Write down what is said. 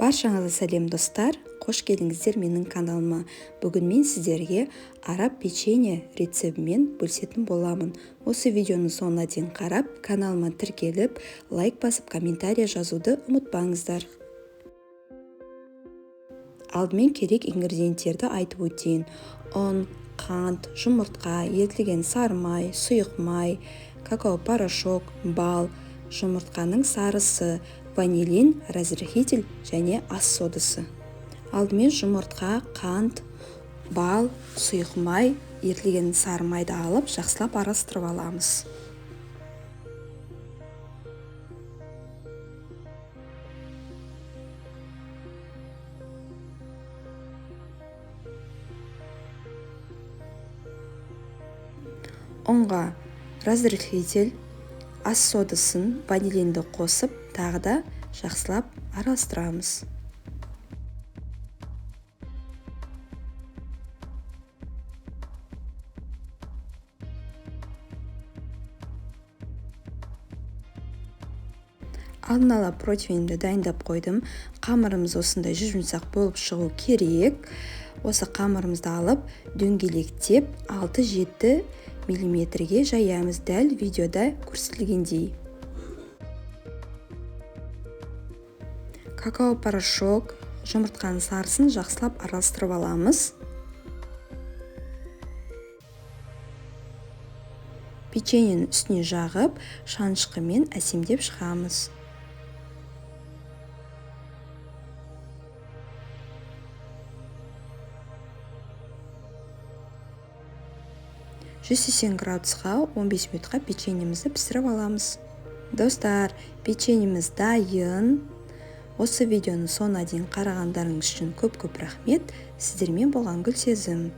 Баршаңызға сәлем достар, қош келдіңіздер менің каналыма. Бүгін мен сіздерге араб печенье рецебімен бөлісетін боламын. Осы видеоны соңына дейін қарап, каналыма тіркеліп, лайк басып, комментария жазуды ұмытпаңыздар. Алдымен керек ингредиенттерді айтып өтейін. Ұн, қант, жұмыртқа, ерітілген сары май, сұйық май, какао-порошок, бал, жұмыртқаның сарысы, ванилин, разрыхитель және ас содасы. Алдымен жұмыртқа, қант, бал, сұйық май, ерітілген сары майды алып, жақсылап араластырып аламыз. Ұнға разрыхитель, ас содасын, ванилинді қосып, тағы да жақсылап араластырамыз. Алдын ала противенімді дайындап қойдым. Қамырымыз осындай жұмсақ болып шығу керек. Осы қамырымызды алып, дөңгелектеп 6-7 миллиметрге жаямыз, дәл видеода көрсетілгендей. Какао-порошок, жұмыртқаның сарысын жақсылап араластырып аламыз. Печеньенің үстіне жағып, шанышқымен әсемдеп шығамыз. градусқа 15 минутқа печеньемізді пісіріп аламыз. Достар, печеньеміз дайын. Осы видеоны соңына дейін қарағандарыңыз үшін көп рахмет. Сіздермен болған Гүлсезім.